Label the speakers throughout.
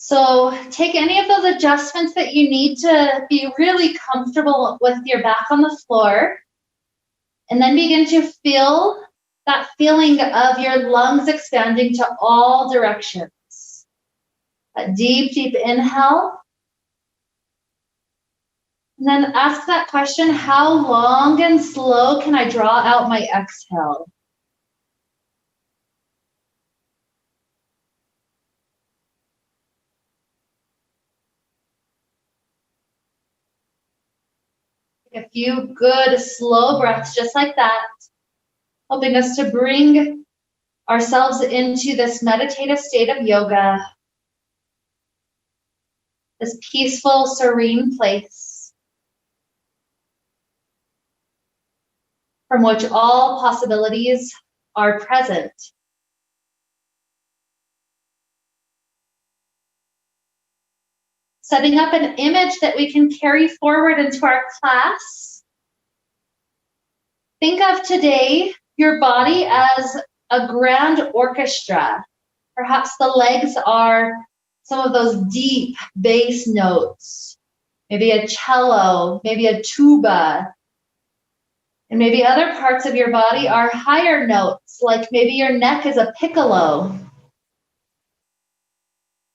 Speaker 1: So take any of those adjustments that you need to be really comfortable with your back on the floor, and then begin to feel that feeling of your lungs expanding to all directions. A deep, deep inhale. And then ask that question, how long and slow can I draw out my exhale? A few good slow breaths just like that, helping us to bring ourselves into this meditative state of yoga, this peaceful, serene place from which all possibilities are present. Setting up an image that we can carry forward into our class. Think of today your body as a grand orchestra. Perhaps the legs are some of those deep bass notes, maybe a cello, maybe a tuba, and maybe other parts of your body are higher notes, like maybe your neck is a piccolo.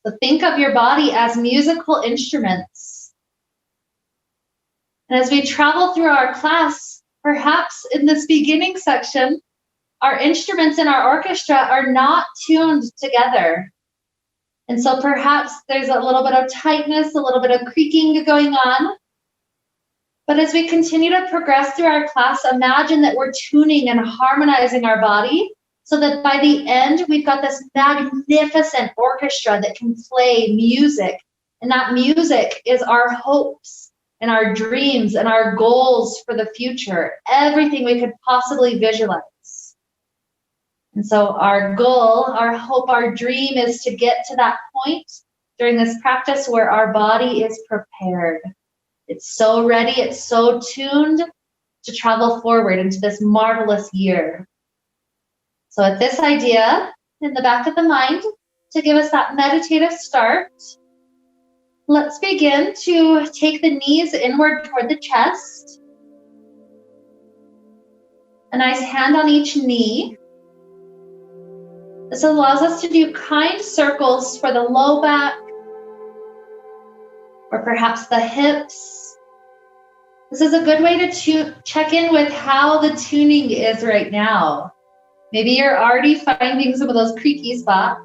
Speaker 1: So think of your body as musical instruments. And as we travel through our class, perhaps in this beginning section, our instruments in our orchestra are not tuned together. And so perhaps there's a little bit of tightness, a little bit of creaking going on. But as we continue to progress through our class, imagine that we're tuning and harmonizing our body so that by the end, we've got this magnificent orchestra that can play music. And that music is our hopes and our dreams and our goals for the future, everything we could possibly visualize. And so our goal, our hope, our dream is to get to that point during this practice where our body is prepared. It's so ready, it's so tuned to travel forward into this marvelous year. So with this idea in the back of the mind to give us that meditative start, let's begin to take the knees inward toward the chest. A nice hand on each knee. This allows us to do kind circles for the low back, or perhaps the hips. This is a good way to check in with how the tuning is right now. Maybe you're already finding some of those creaky spots.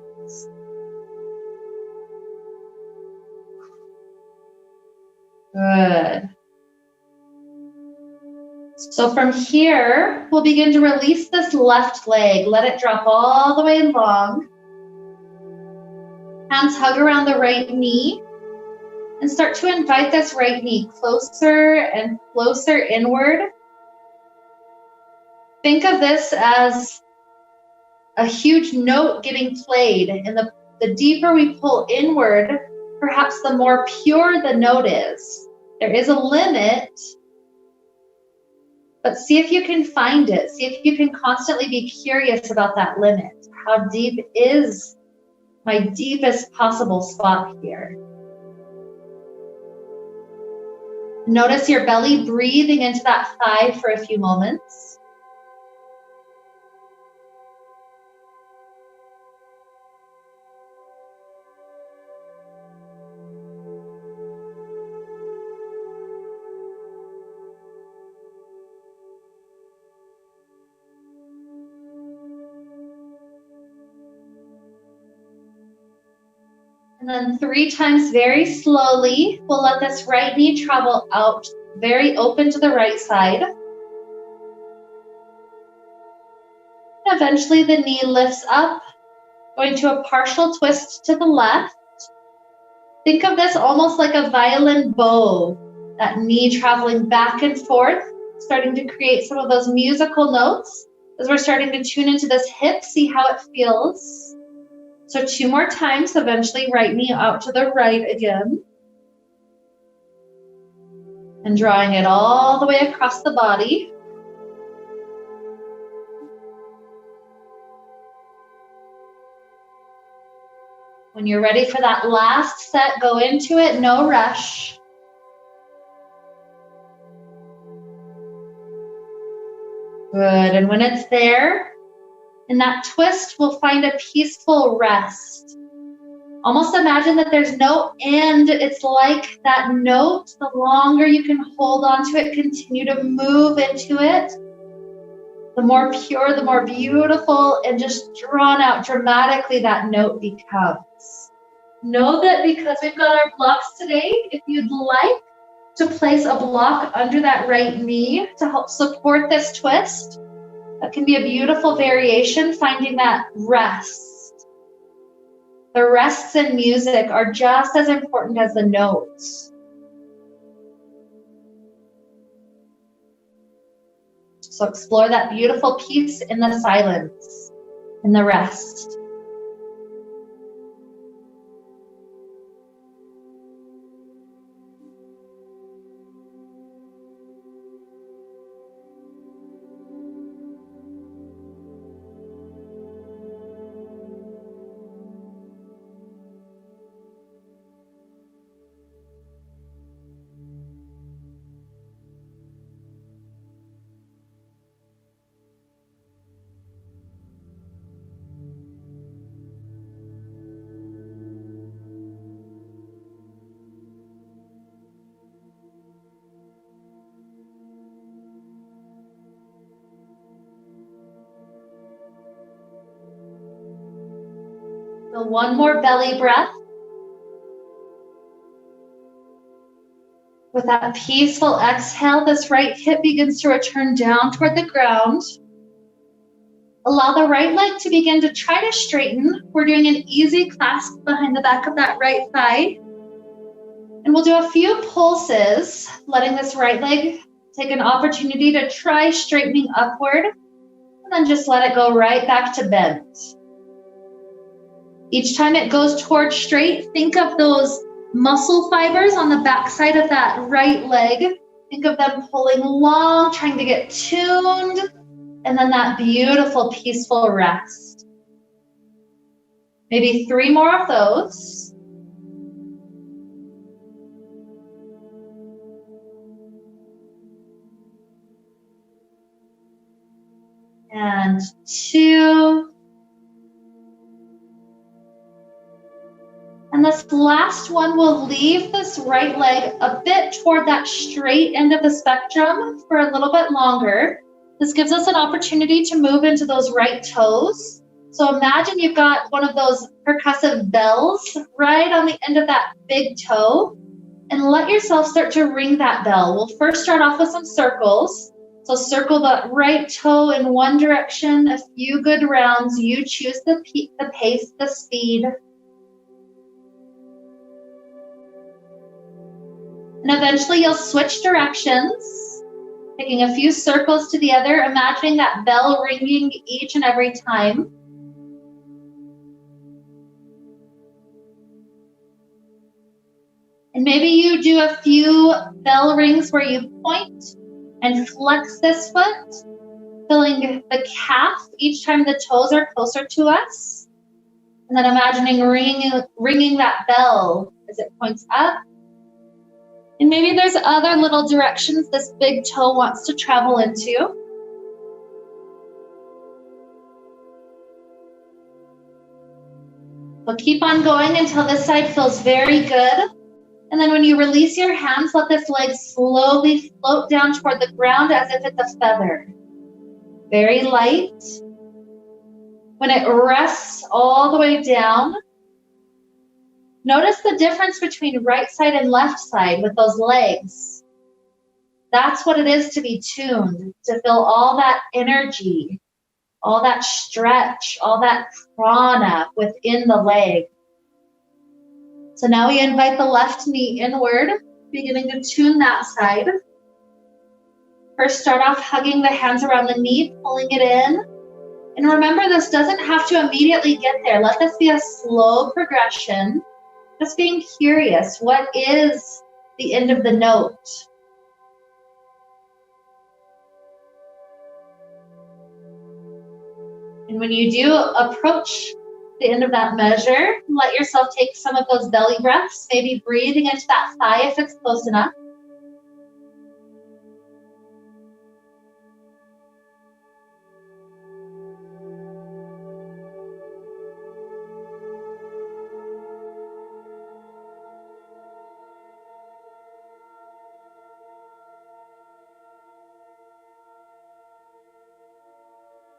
Speaker 1: Good. So from here, we'll begin to release this left leg. Let it drop all the way in long. Hands hug around the right knee. And start to invite this right knee closer and closer inward. Think of this as a huge note getting played, and the deeper we pull inward, perhaps the more pure the note is. There is a limit, but see if you can find it. See if you can constantly be curious about that limit. How deep is my deepest possible spot here? Notice your belly breathing into that thigh for a few moments. And then 3 times very slowly, we'll let this right knee travel out, very open to the right side. And eventually the knee lifts up, going to a partial twist to the left. Think of this almost like a violin bow, that knee traveling back and forth, starting to create some of those musical notes as we're starting to tune into this hip, see how it feels. So 2 more times, eventually right knee out to the right again. And drawing it all the way across the body. When you're ready for that last set, go into it, no rush. Good, and when it's there, in that twist, we'll find a peaceful rest. Almost imagine that there's no end. It's like that note, the longer you can hold on to it, continue to move into it, the more pure, the more beautiful, and just drawn out dramatically that note becomes. Know that because we've got our blocks today, if you'd like to place a block under that right knee to help support this twist, that can be a beautiful variation, finding that rest. The rests in music are just as important as the notes. So explore that beautiful peace in the silence, in the rest. So one more belly breath. With that peaceful exhale, this right hip begins to return down toward the ground. Allow the right leg to begin to try to straighten. We're doing an easy clasp behind the back of that right thigh. And we'll do a few pulses, letting this right leg take an opportunity to try straightening upward, and then just let it go right back to bent. Each time it goes towards straight, think of those muscle fibers on the backside of that right leg. Think of them pulling long, trying to get tuned, and then that beautiful, peaceful rest. Maybe 3 more of those. And 2. And this last one will leave this right leg a bit toward that straight end of the spectrum for a little bit longer. This gives us an opportunity to move into those right toes. So imagine you've got one of those percussive bells right on the end of that big toe, and let yourself start to ring that bell. We'll first start off with some circles. So circle the right toe in one direction, a few good rounds. You choose the pace, the speed. And eventually you'll switch directions, taking a few circles to the other, imagining that bell ringing each and every time. And maybe you do a few bell rings where you point and flex this foot, filling the calf each time the toes are closer to us. And then imagining ringing that bell as it points up. And maybe there's other little directions this big toe wants to travel into. So keep on going until this side feels very good. And then when you release your hands, let this leg slowly float down toward the ground as if it's a feather. Very light. When it rests all the way down, notice the difference between right side and left side with those legs. That's what it is to be tuned, to feel all that energy, all that stretch, all that prana within the leg. So now we invite the left knee inward, beginning to tune that side. First, start off hugging the hands around the knee, pulling it in. And remember, this doesn't have to immediately get there. Let this be a slow progression. Just being curious, what is the end of the note? And when you do approach the end of that measure, let yourself take some of those belly breaths, maybe breathing into that thigh if it's close enough.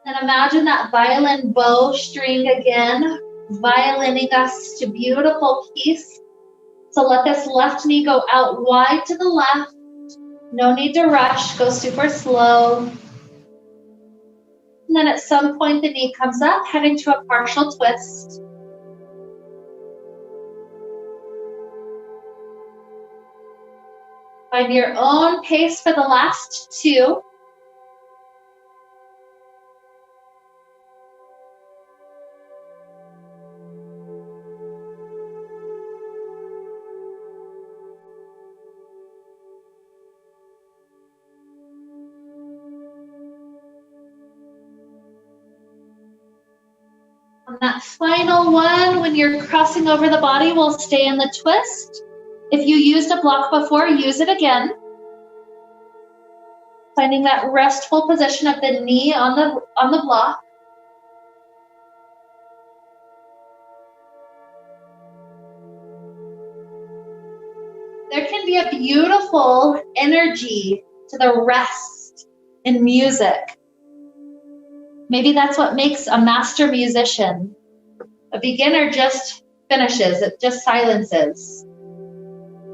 Speaker 1: And imagine that violin bowstring again, violining us to beautiful peace. So let this left knee go out wide to the left. No need to rush, go super slow. And then at some point the knee comes up, heading to a partial twist. Find your own pace for the last two. On that final one, when you're crossing over the body, we'll stay in the twist. If you used a block before, use it again. Finding that restful position of the knee on the block. There can be a beautiful energy to the rest in music. Maybe that's what makes a master musician. A beginner just finishes, it just silences.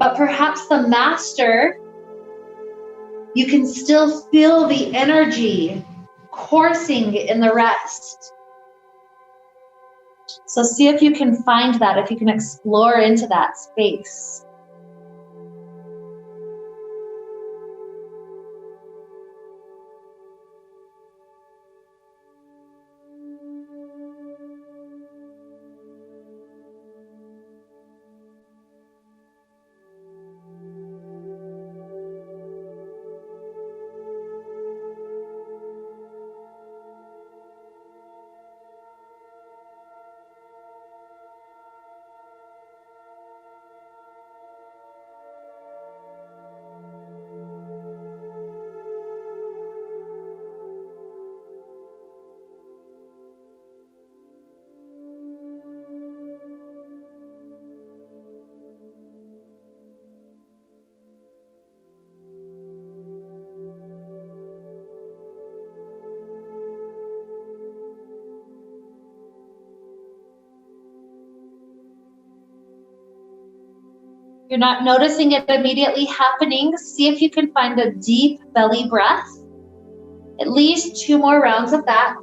Speaker 1: But perhaps the master, you can still feel the energy coursing in the rest. So see if you can find that, if you can explore into that space. You're not noticing it immediately happening. See if you can find a deep belly breath. At least 2 more rounds of that.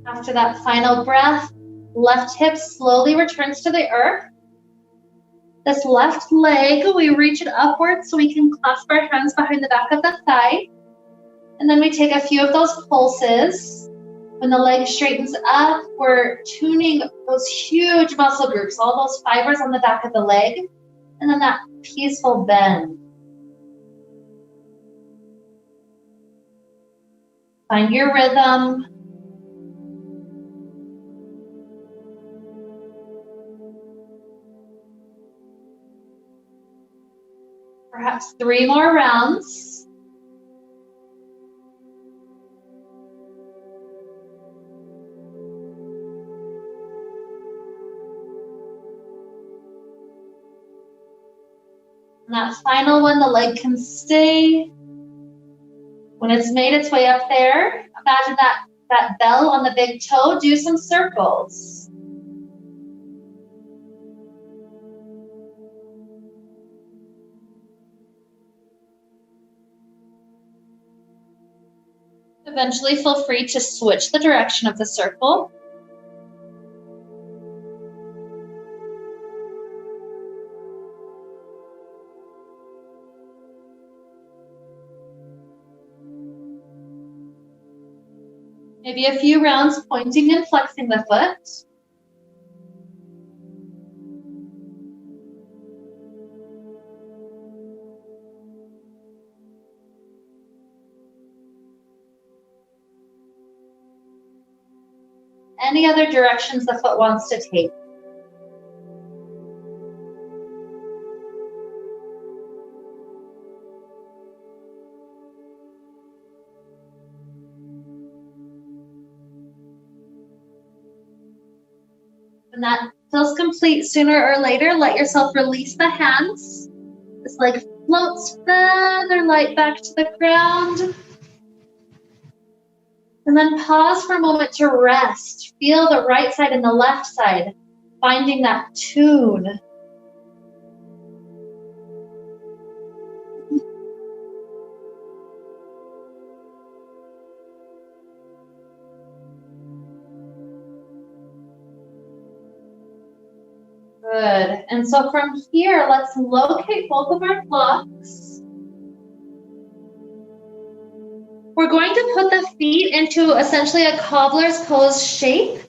Speaker 1: After that final breath, left hip slowly returns to the earth. This left leg, we reach it upwards so we can clasp our hands behind the back of the thigh. And then we take a few of those pulses. When the leg straightens up, we're tuning those huge muscle groups, all those fibers on the back of the leg. And then that peaceful bend. Find your rhythm. Perhaps 3 more rounds. And that final one, the leg can stay. When it's made its way up there, imagine that bell on the big toe, do some circles. Eventually feel free to switch the direction of the circle. Maybe a few rounds pointing and flexing the foot. any other directions the foot wants to take. When that feels complete, sooner or later, let yourself release the hands. This leg floats feather light back to the ground. And then pause for a moment to rest. Feel the right side and the left side, finding that tune. Good. And so from here, let's locate both of our blocks. We're going to put the feet into essentially a cobbler's pose shape.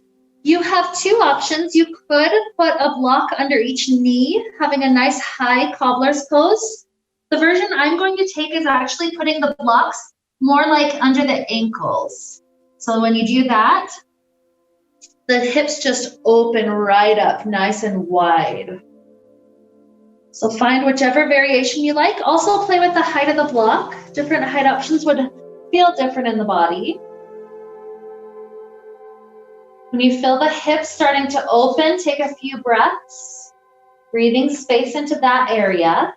Speaker 1: You have two options. You could put a block under each knee, having a nice high cobbler's pose. The version I'm going to take is actually putting the blocks more like under the ankles. So when you do that, the hips just open right up, nice and wide. So find whichever variation you like. Also play with the height of the block. Different height options would feel different in the body. When you feel the hips starting to open, take a few breaths, breathing space into that area.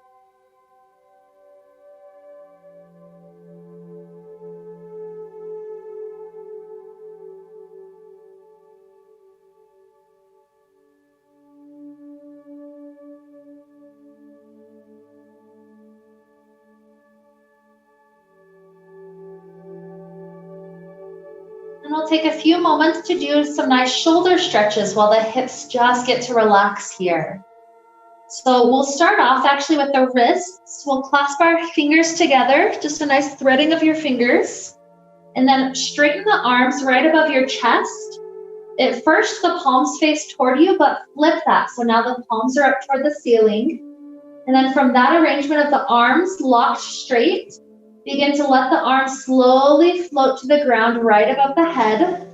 Speaker 1: And we'll take a few moments to do some nice shoulder stretches while the hips just get to relax here. So we'll start off actually with the wrists. We'll clasp our fingers together, just a nice threading of your fingers. And then straighten the arms right above your chest. At first, the palms face toward you, but flip that. So now the palms are up toward the ceiling. And then from that arrangement of the arms locked straight, begin to let the arms slowly float to the ground right above the head.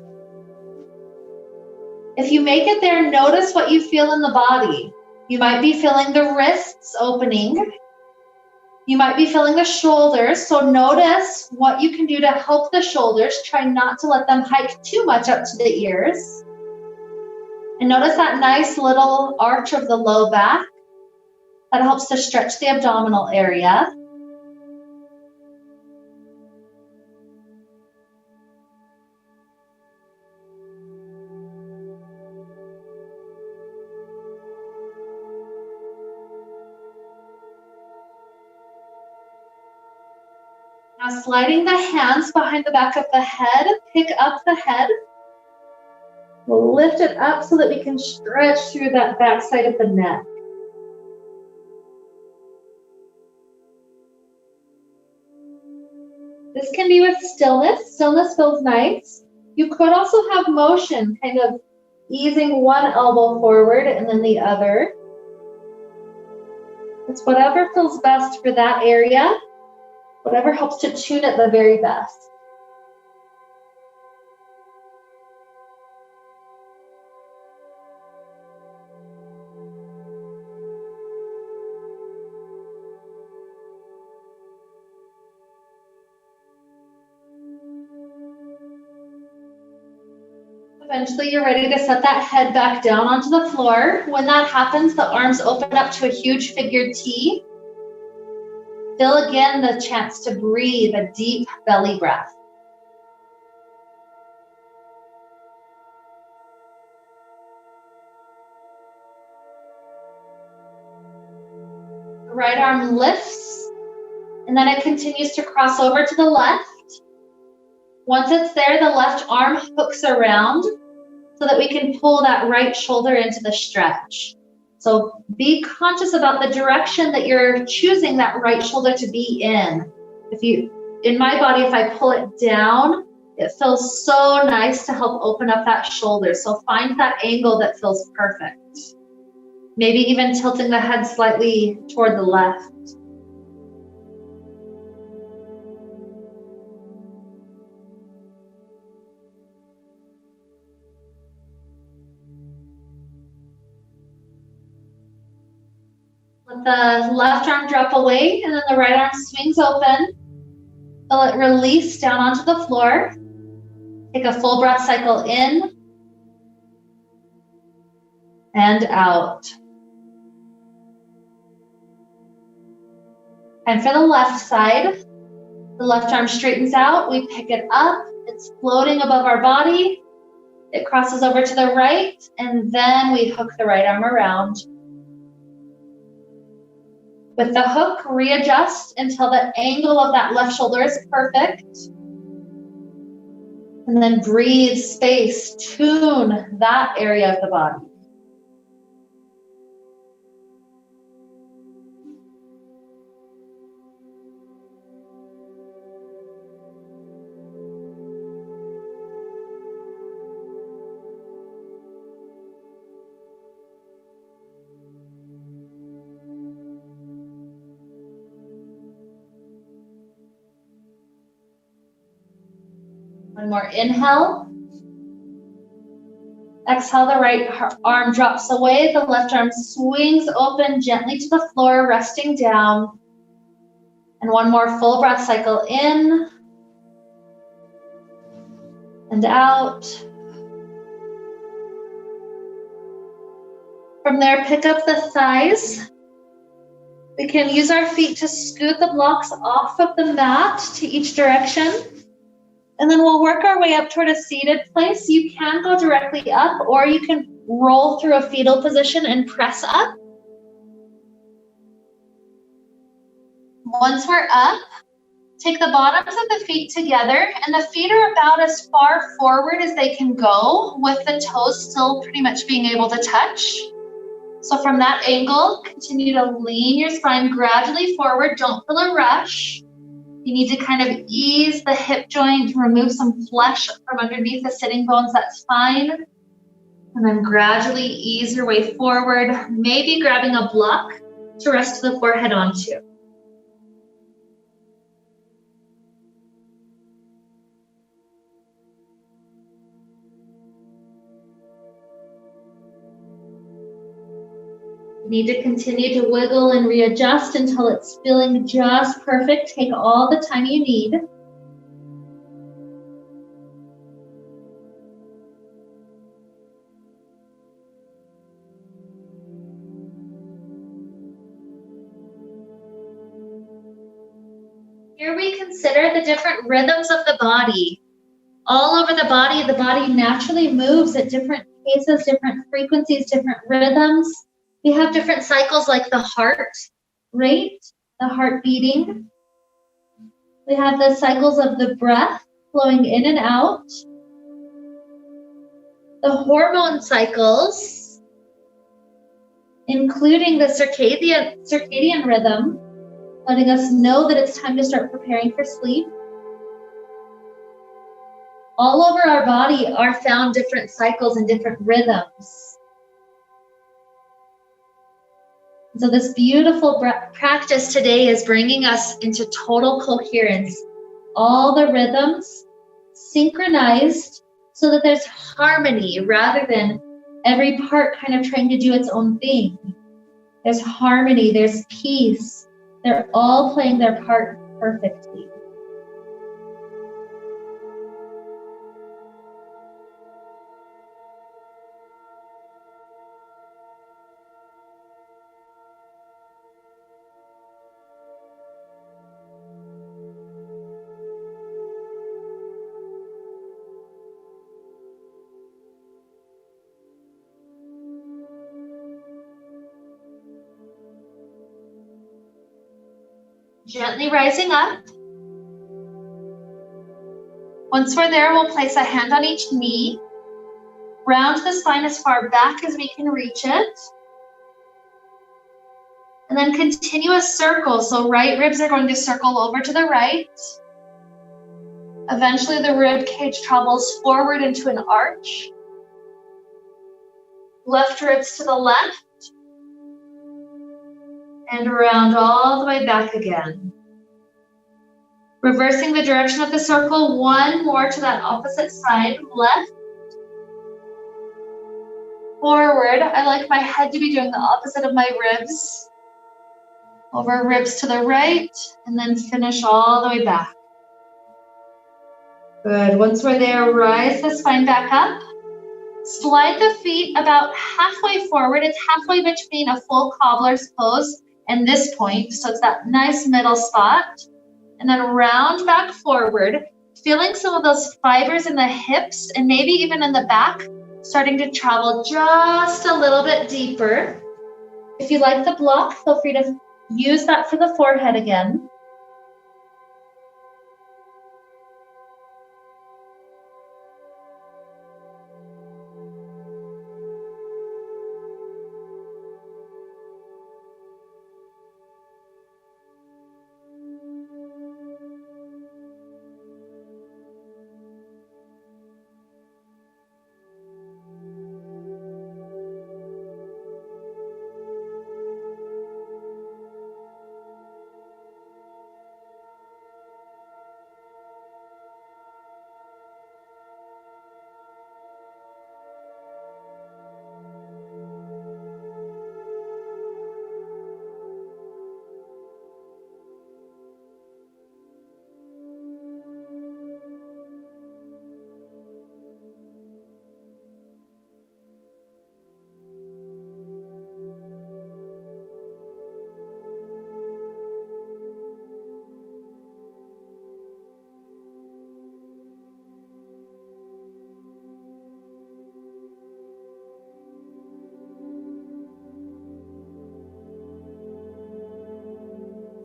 Speaker 1: If you make it there, notice what you feel in the body. You might be feeling the wrists opening. You might be feeling the shoulders. So notice what you can do to help the shoulders. Try not to let them hike too much up to the ears. And notice that nice little arch of the low back. That helps to stretch the abdominal area. Now sliding the hands behind the back of the head, pick up the head. We'll lift it up so that we can stretch through that back side of the neck. This can be with stillness. Stillness feels nice. You could also have motion, kind of easing one elbow forward and then the other. It's whatever feels best for that area, whatever helps to tune it the very best. Eventually, you're ready to set that head back down onto the floor. When that happens, the arms open up to a huge figure T. Feel again the chance to breathe, a deep belly breath. The right arm lifts, and then it continues to cross over to the left. Once it's there, the left arm hooks around so that we can pull that right shoulder into the stretch. So be conscious about the direction that you're choosing that right shoulder to be in. In my body, if I pull it down, it feels so nice to help open up that shoulder. So find that angle that feels perfect. Maybe even tilting the head slightly toward the left. Let the left arm drop away and then the right arm swings open. Feel it release down onto the floor. Take a full breath cycle in and out. And for the left side, the left arm straightens out. We pick it up. It's floating above our body. It crosses over to the right, and then we hook the right arm around. With the hook, readjust until the angle of that left shoulder is perfect. And then breathe space, tune that area of the body. One more inhale. Exhale, the right arm drops away. The left arm swings open gently to the floor, resting down. And one more full breath cycle in and out. From there, pick up the thighs. We can use our feet to scoot the blocks off of the mat to each direction. And then we'll work our way up toward a seated place. You can go directly up, or you can roll through a fetal position and press up. Once we're up, take the bottoms of the feet together, and the feet are about as far forward as they can go, with the toes still pretty much being able to touch. So from that angle, continue to lean your spine gradually forward. Don't feel a rush. You need to kind of ease the hip joint, remove some flesh from underneath the sitting bones, that's fine. And then gradually ease your way forward, maybe grabbing a block to rest the forehead onto. You need to continue to wiggle and readjust until it's feeling just perfect. Take all the time you need. Here we consider the different rhythms of the body. All over the body naturally moves at different paces, different frequencies, different rhythms. We have different cycles like the heart rate, the heart beating. We have the cycles of the breath flowing in and out. The hormone cycles, including the circadian rhythm, letting us know that it's time to start preparing for sleep. All over our body are found different cycles and different rhythms. So this beautiful practice today is bringing us into total coherence. All the rhythms synchronized so that there's harmony rather than every part kind of trying to do its own thing. There's harmony, there's peace. They're all playing their part perfectly. Gently rising up. Once we're there, we'll place a hand on each knee. Round the spine as far back as we can reach it. And then continue a circle. So right ribs are going to circle over to the right. Eventually the rib cage travels forward into an arch. Left ribs to the left. And around all the way back again. Reversing the direction of the circle, one more to that opposite side, left, forward. I like my head to be doing the opposite of my ribs. over ribs to the right, and then finish all the way back. Good. Once we're there, rise the spine back up. Slide the feet about halfway forward. It's halfway between a full cobbler's pose and this point, so it's that nice middle spot. And then round back forward, feeling some of those fibers in the hips and maybe even in the back, starting to travel just a little bit deeper. If you like the block, feel free to use that for the forehead again.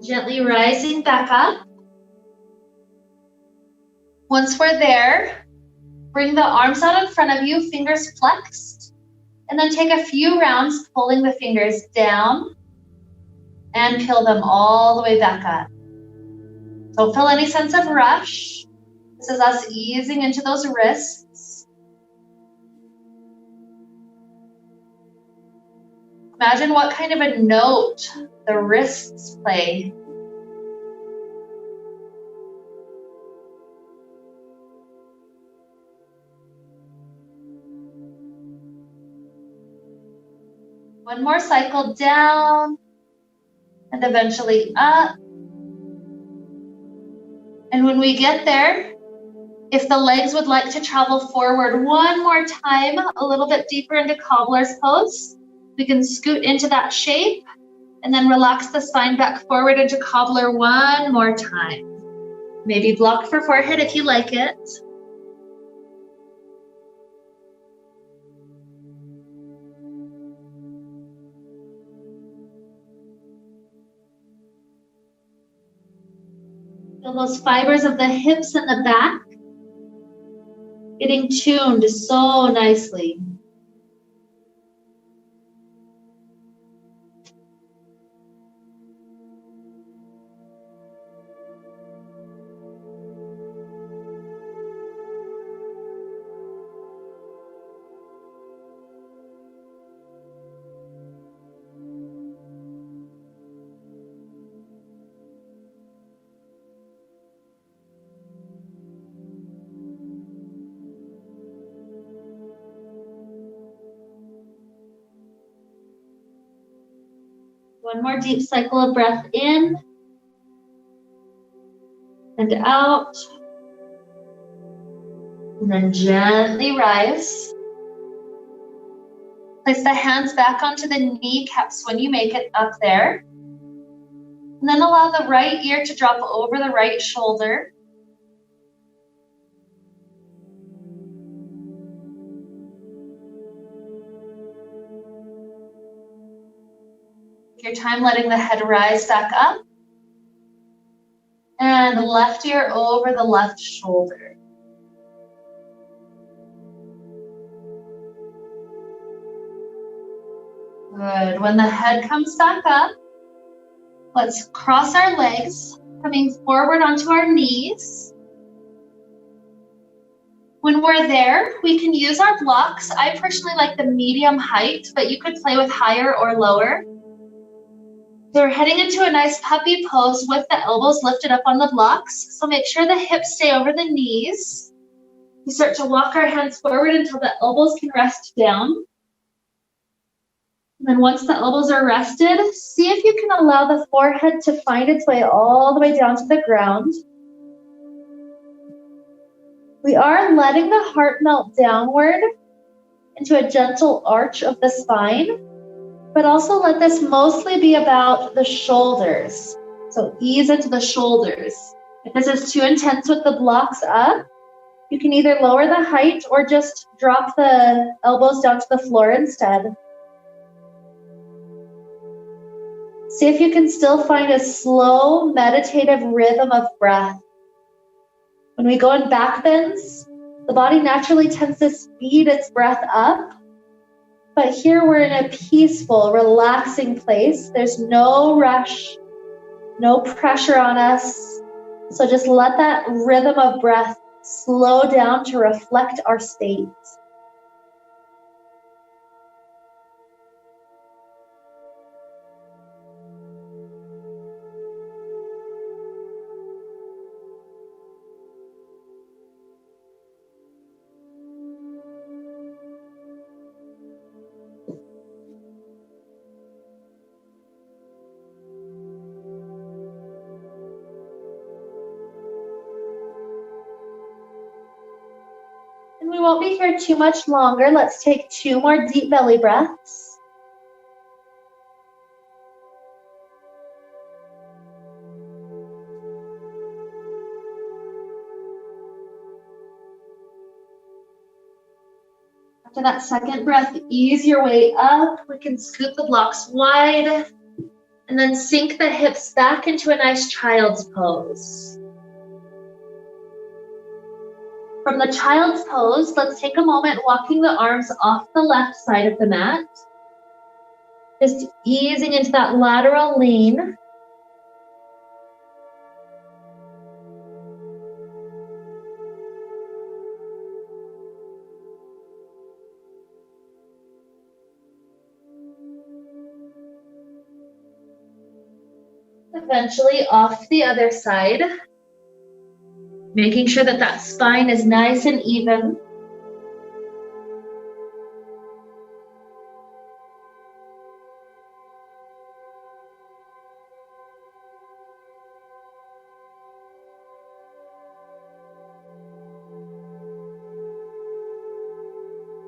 Speaker 1: Gently rising back up. Once we're there, bring the arms out in front of you, fingers flexed, and then take a few rounds pulling the fingers down and peel them all the way back up. Don't feel any sense of rush. This is us easing into those wrists. Imagine what kind of a note the wrists play. One more cycle down and eventually up. And when we get there, if the legs would like to travel forward one more time, a little bit deeper into cobbler's pose, we can scoot into that shape and then relax the spine back forward into cobbler one more time. Maybe block for forehead if you like it. Feel those fibers of the hips and the back getting tuned so nicely. One more deep cycle of breath in and out. And then gently rise. Place the hands back onto the kneecaps when you make it up there. And then allow the right ear to drop over the right shoulder. Take your time letting the head rise back up. And left ear over the left shoulder. Good. When the head comes back up, let's cross our legs, coming forward onto our knees. When we're there, we can use our blocks. I personally like the medium height, but you could play with higher or lower. So we're heading into a nice puppy pose with the elbows lifted up on the blocks. So make sure the hips stay over the knees. We start to walk our hands forward until the elbows can rest down. And then once the elbows are rested, see if you can allow the forehead to find its way all the way down to the ground. We are letting the heart melt downward into a gentle arch of the spine, but also let this mostly be about the shoulders. So ease into the shoulders. If this is too intense with the blocks up, you can either lower the height or just drop the elbows down to the floor instead. See if you can still find a slow, meditative rhythm of breath. When we go in back bends, the body naturally tends to speed its breath up, but here we're in a peaceful, relaxing place. There's no rush, no pressure on us. So just let that rhythm of breath slow down to reflect our state. We won't be here too much longer. Let's take 2 more deep belly breaths. After that second breath, ease your way up. We can scoot the blocks wide and then sink the hips back into a nice child's pose. From the child's pose, let's take a moment walking the arms off the left side of the mat. Just easing into that lateral lean. Eventually off the other side. Making sure that that spine is nice and even.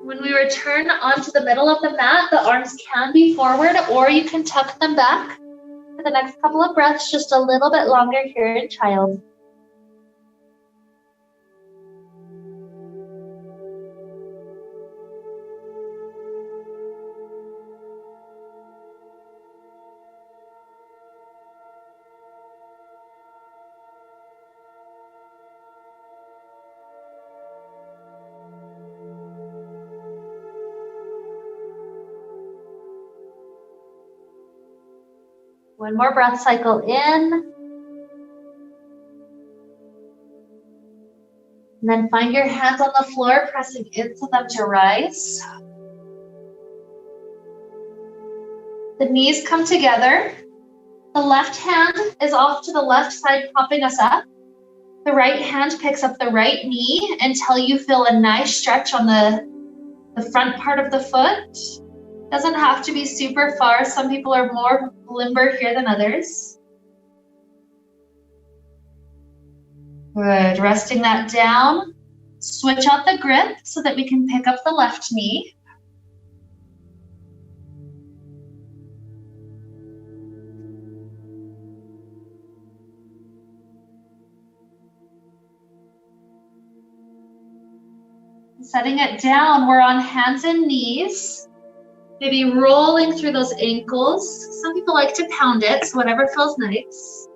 Speaker 1: When we return onto the middle of the mat, the arms can be forward or you can tuck them back. For the next couple of breaths, just a little bit longer here in child. One more breath cycle in. And then find your hands on the floor, pressing into them to rise. The knees come together. The left hand is off to the left side, propping us up. The right hand picks up the right knee until you feel a nice stretch on the front part of the foot. Doesn't have to be super far. Some people are more limber here than others. Good, resting that down. Switch out the grip so that we can pick up the left knee. Setting it down, we're on hands and knees. Maybe rolling through those ankles. Some people like to pound it, so whatever feels nice.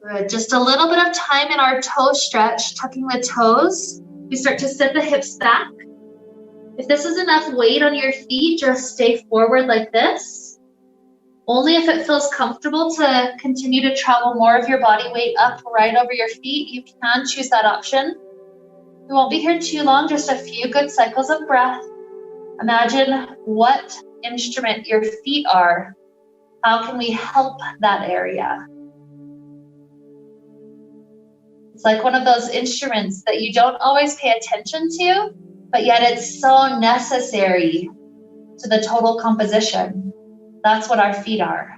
Speaker 1: Good, just a little bit of time in our toe stretch, tucking the toes. We start to sit the hips back. If this is enough weight on your feet, just stay forward like this. Only if it feels comfortable to continue to travel more of your body weight up right over your feet, you can choose that option. We won't be here too long, just a few good cycles of breath. Imagine what instrument your feet are. How can we help that area? It's like one of those instruments that you don't always pay attention to, but yet it's so necessary to the total composition. That's what our feet are.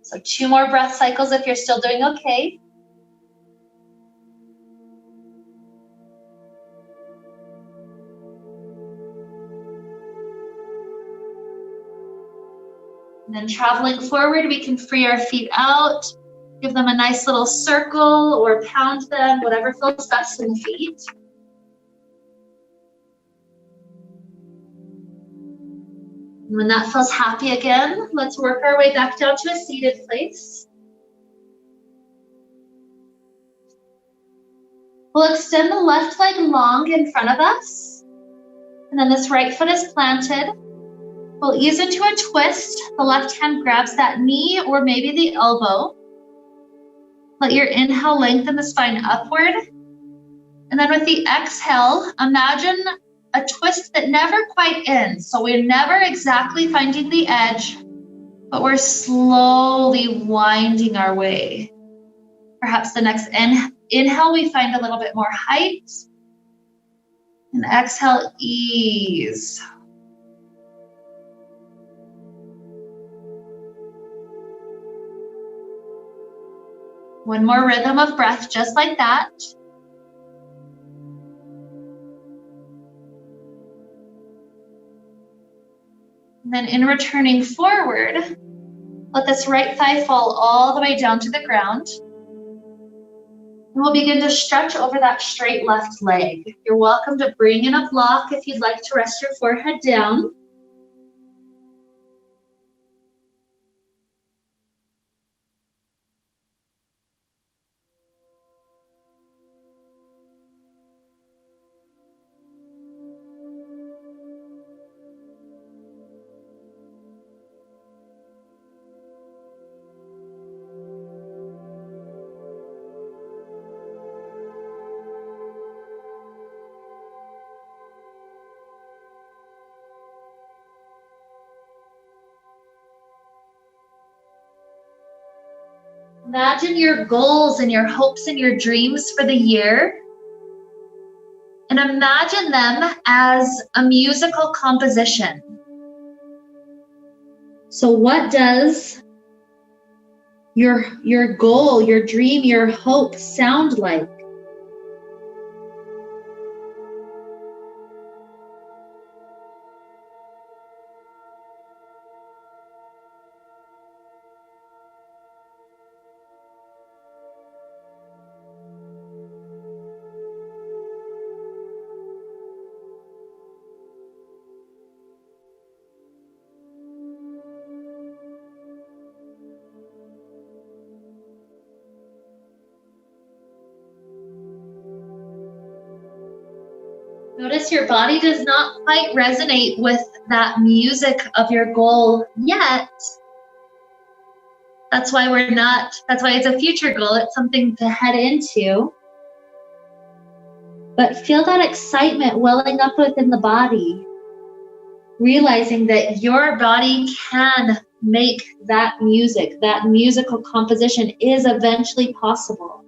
Speaker 1: So 2 more breath cycles if you're still doing okay. And then traveling forward, we can free our feet out, give them a nice little circle or pound them, whatever feels best in the feet. And when that feels happy again, let's work our way back down to a seated place. We'll extend the left leg long in front of us. And then this right foot is planted. We'll ease into a twist. The left hand grabs that knee or maybe the elbow. Let your inhale lengthen the spine upward. And then with the exhale, imagine a twist that never quite ends. So we're never exactly finding the edge, but we're slowly winding our way. Perhaps the next inhale, we find a little bit more height. And exhale, ease. One more rhythm of breath, just like that. And then in returning forward, let this right thigh fall all the way down to the ground. And we'll begin to stretch over that straight left leg. You're welcome to bring in a block if you'd like to rest your forehead down. Imagine your goals and your hopes and your dreams for the year, and imagine them as a musical composition. So what does your goal, your dream, your hope sound like? Notice your body does not quite resonate with that music of your goal yet. That's why it's a future goal. It's something to head into. But feel that excitement welling up within the body, realizing that your body can make that music, that musical composition is eventually possible.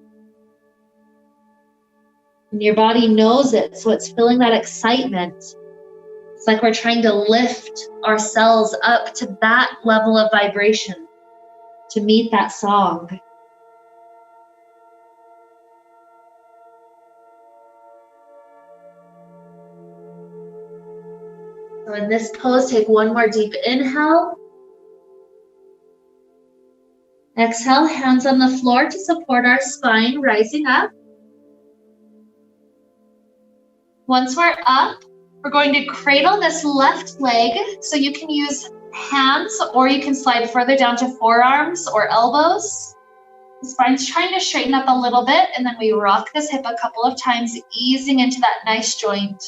Speaker 1: And your body knows it, so it's feeling that excitement. It's like we're trying to lift ourselves up to that level of vibration to meet that song. So in this pose, take one more deep inhale. Exhale, hands on the floor to support our spine, rising up. Once we're up, we're going to cradle this left leg, so you can use hands or you can slide further down to forearms or elbows. The spine's trying to straighten up a little bit, and then we rock this hip a couple of times, easing into that nice joint.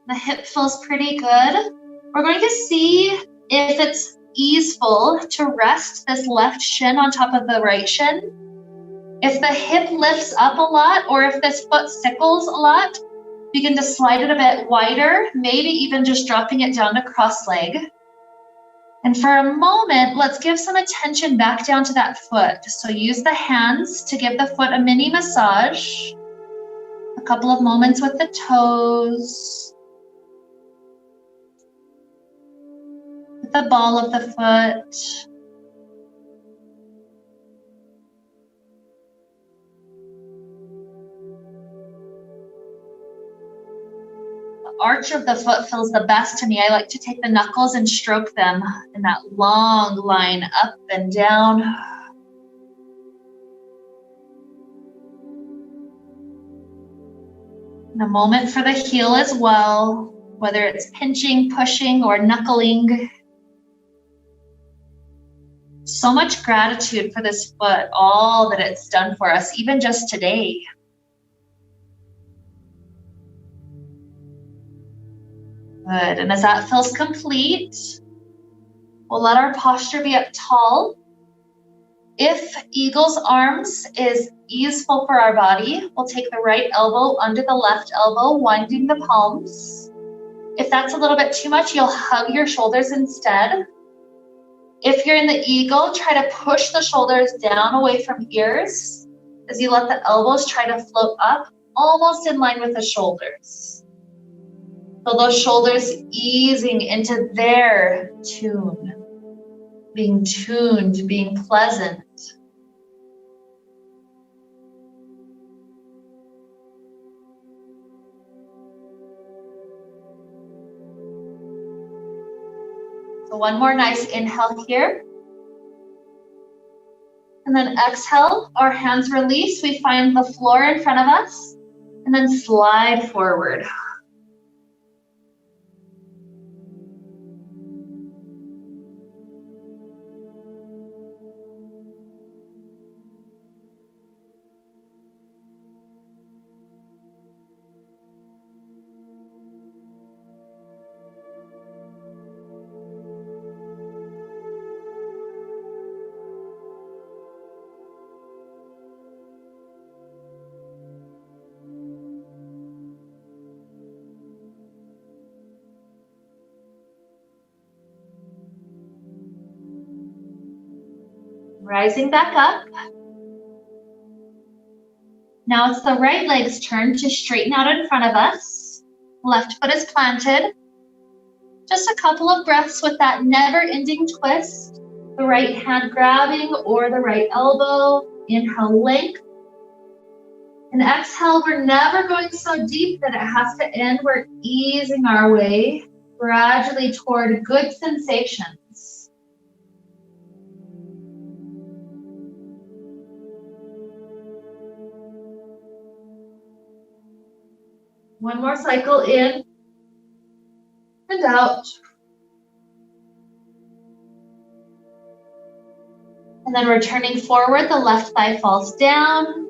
Speaker 1: The hip feels pretty good. We're going to see if it's easeful to rest this left shin on top of the right shin. If the hip lifts up a lot or if this foot sickles a lot, Begin to slide it a bit wider, maybe even just dropping it down to cross leg. And for a moment, let's give some attention back down to that foot. So use the hands to give the foot a mini massage. A couple of moments with the toes, with the ball of the foot. The arch of the foot feels the best to me. I like to take the knuckles and stroke them in that long line up and down. And a moment for the heel as well, whether it's pinching, pushing, or knuckling. So much gratitude for this foot, all that it's done for us, even just today. Good, and as that feels complete, we'll let our posture be up tall. If eagle's arms is easeful for our body, we'll take the right elbow under the left elbow, winding the palms. If that's a little bit too much, you'll hug your shoulders instead. If you're in the eagle, try to push the shoulders down away from ears as you let the elbows try to float up, almost in line with the shoulders. Feel those shoulders easing into their tune, being tuned, being pleasant. So one more nice inhale here. And then exhale, our hands release. We find the floor in front of us and then slide forward. Rising back up. Now it's the right leg's turn to straighten out in front of us. Left foot is planted. Just a couple of breaths with that never-ending twist. The right hand grabbing or the right elbow. Inhale, length. And exhale, we're never going so deep that it has to end. We're easing our way gradually toward good sensations. One more cycle in and out. And then returning forward, the left thigh falls down.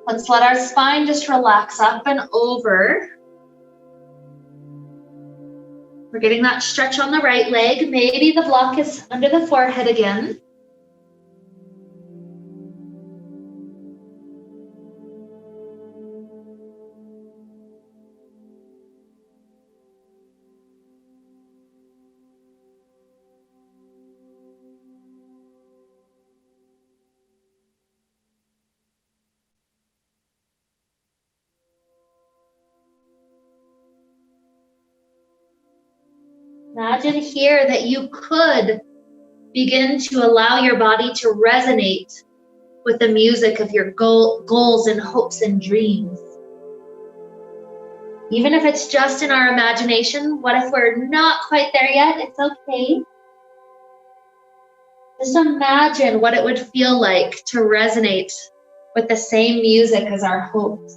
Speaker 1: Let's let our spine just relax up and over. We're getting that stretch on the right leg. Maybe the block is under the forehead again. Imagine here that you could begin to allow your body to resonate with the music of your goals and hopes and dreams. Even if it's just in our imagination, what if we're not quite there yet? It's okay. Just imagine what it would feel like to resonate with the same music as our hopes.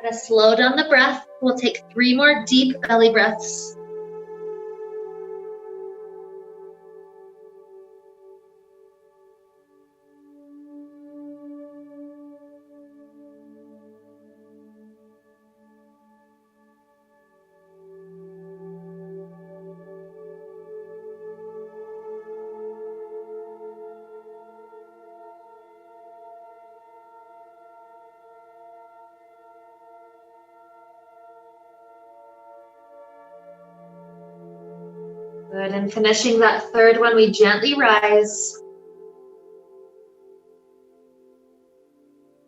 Speaker 1: Gonna slow down the breath. We'll take 3 more deep belly breaths. Good, and finishing that third one, we gently rise.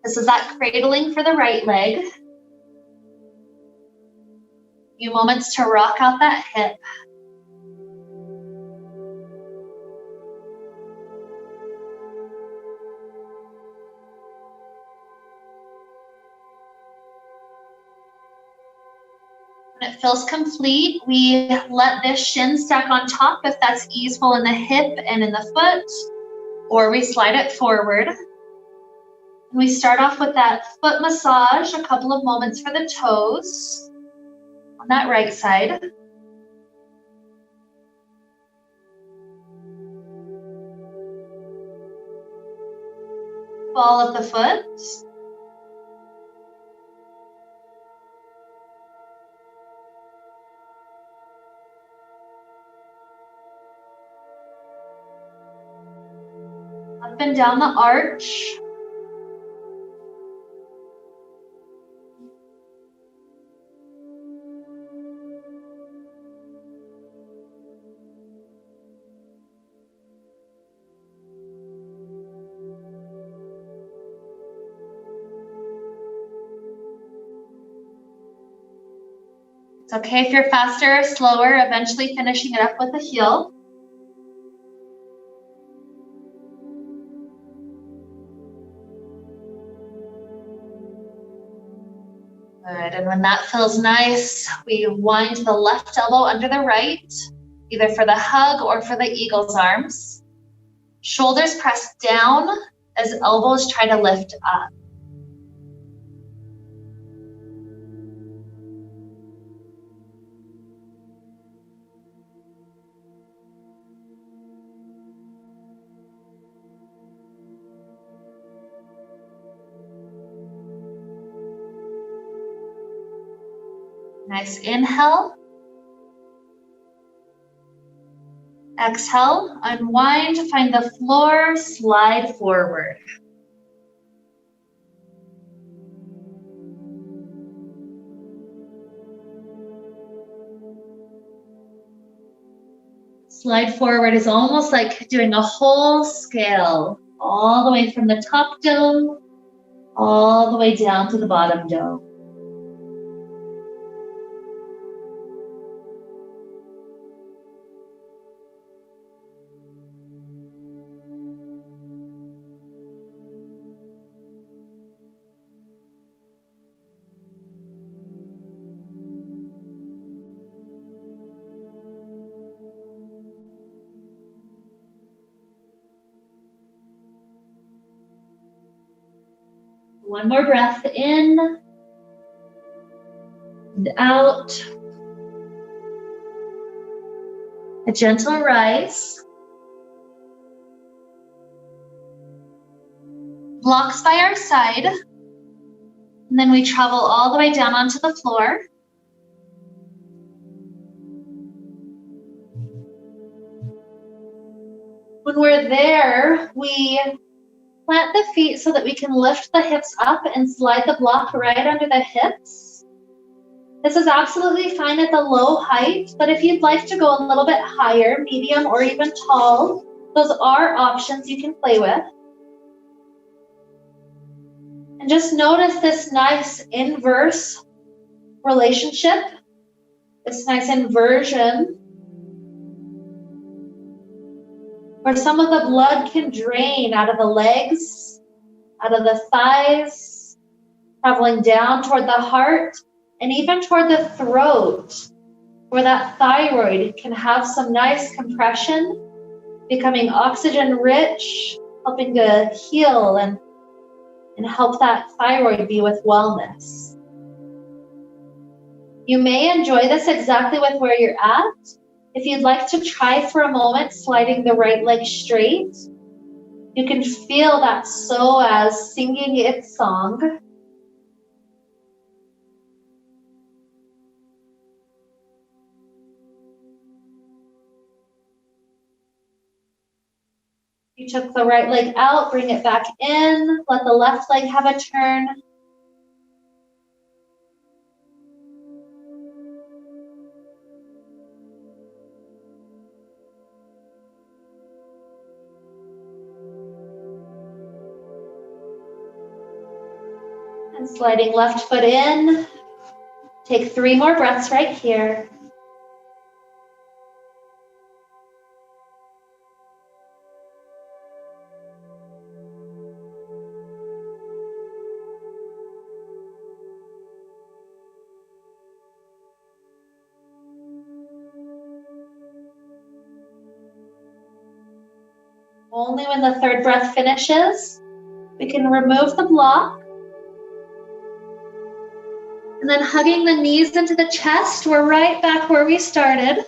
Speaker 1: This is that cradling for the right leg. A few moments to rock out that hip. When it feels complete, we let this shin stack on top if that's easeful in the hip and in the foot, or we slide it forward. And we start off with that foot massage, a couple of moments for the toes on that right side. Ball of the foot. Up and down the arch. It's okay if you're faster or slower, eventually finishing it up with a heel. Good, and when that feels nice, we wind the left elbow under the right, either for the hug or for the eagle's arms. Shoulders press down as elbows try to lift up. Nice inhale. Exhale, unwind, find the floor, slide forward. Slide forward is almost like doing a whole scale, all the way from the top dome, all the way down to the bottom dome. One more breath in and out. A gentle rise. Blocks by our side. And then we travel all the way down onto the floor. When we're there, we plant the feet so that we can lift the hips up and slide the block right under the hips. This is absolutely fine at the low height, but if you'd like to go a little bit higher, medium, or even tall, those are options you can play with. And just notice this nice inverse relationship, this nice inversion, where some of the blood can drain out of the legs, out of the thighs, traveling down toward the heart, and even toward the throat, where that thyroid can have some nice compression, becoming oxygen rich, helping to heal and help that thyroid be with wellness. You may enjoy this exactly with where you're at. If you'd like to try for a moment sliding the right leg straight, you can feel that psoas singing its song. You took the right leg out, bring it back in, let the left leg have a turn. And sliding left foot in. Take 3 more breaths right here. Only when the 3rd breath finishes, we can remove the block. And then hugging the knees into the chest, we're right back where we started.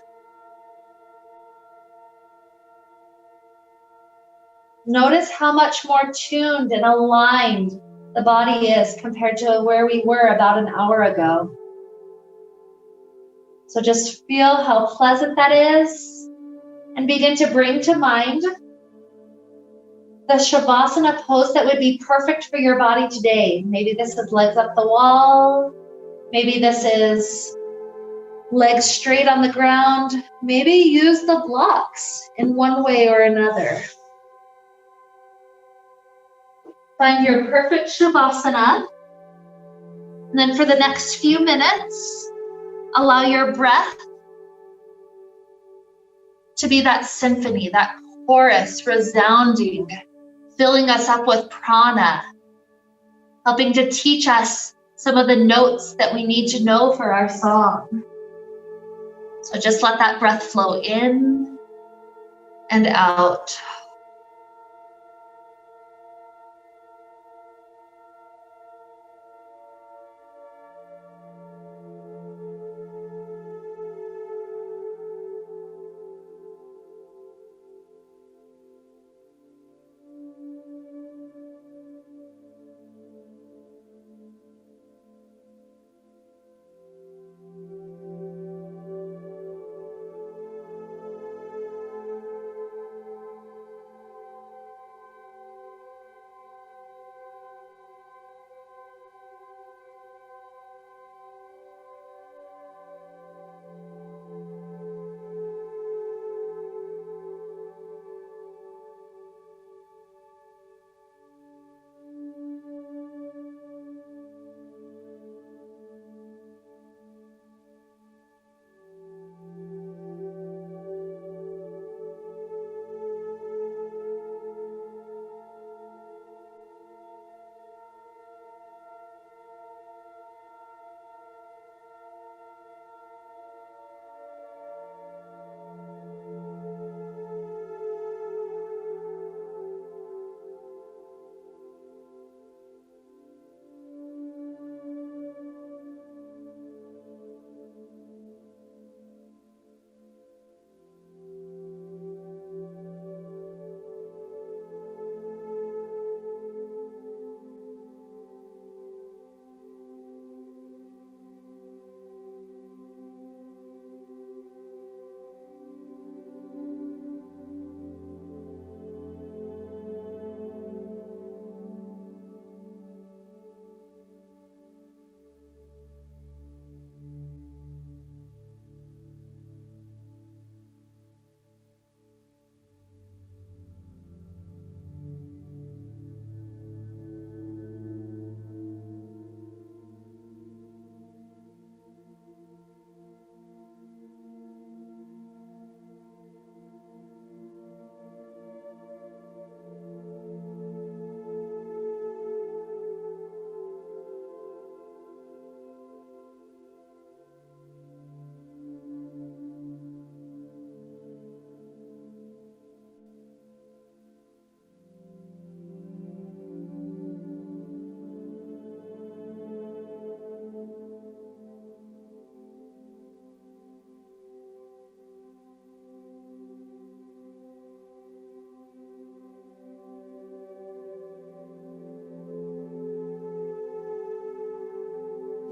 Speaker 1: Notice how much more tuned and aligned the body is compared to where we were about an hour ago. So just feel how pleasant that is and begin to bring to mind the Shavasana pose that would be perfect for your body today. Maybe this is legs up the wall. Maybe this is legs straight on the ground. Maybe use the blocks in one way or another. Find your perfect Shavasana. And then for the next few minutes, allow your breath to be that symphony, that chorus resounding, filling us up with prana, helping to teach us some of the notes that we need to know for our song. So just let that breath flow in and out.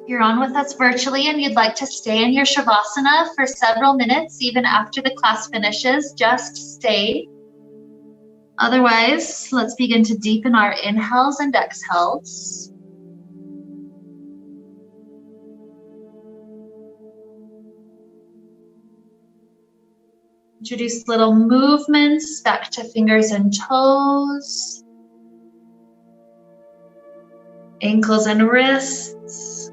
Speaker 1: You're on with us virtually and you'd like to stay in your Shavasana for several minutes, even after the class finishes, just stay. Otherwise, let's begin to deepen our inhales and exhales. Introduce little movements back to fingers and toes, ankles and wrists.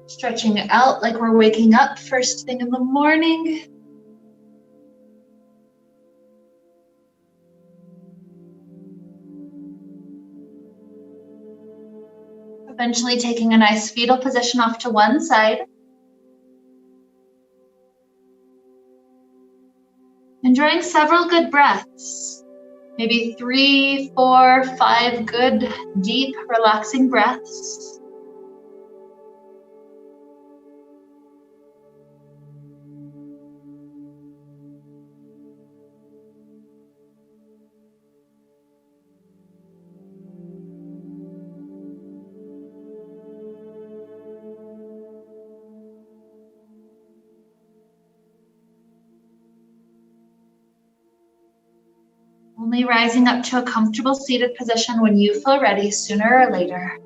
Speaker 1: Stretching out like we're waking up first thing in the morning. Eventually taking a nice fetal position off to one side. Enjoying several good breaths. Maybe 3, 4, 5 good, deep, relaxing breaths. Only rising up to a comfortable seated position when you feel ready, sooner or later.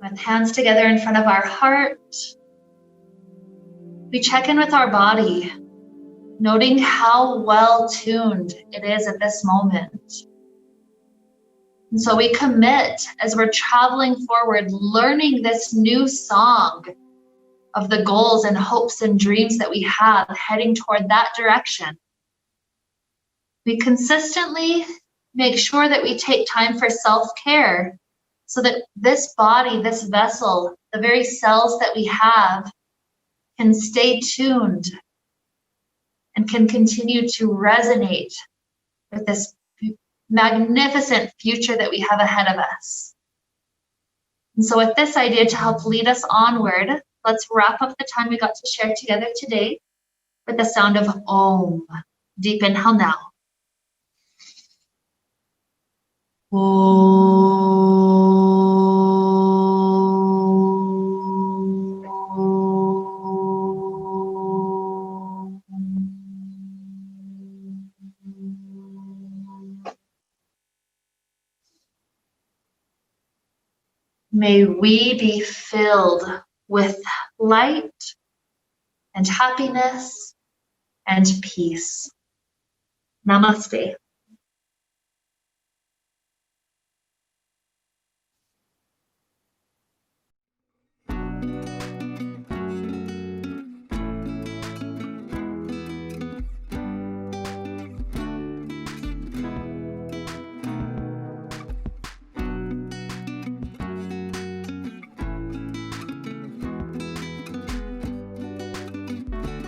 Speaker 1: With hands together in front of our heart, we check in with our body, noting how well tuned it is at this moment. And so we commit as we're traveling forward, learning this new song of the goals and hopes and dreams that we have, heading toward that direction. We consistently make sure that we take time for self-care so that this body, this vessel, the very cells that we have can stay tuned and can continue to resonate with this magnificent future that we have ahead of us. And so with this idea to help lead us onward, let's wrap up the time we got to share together today with the sound of Om. Deep inhale now. May we be filled with light and happiness and peace. Namaste.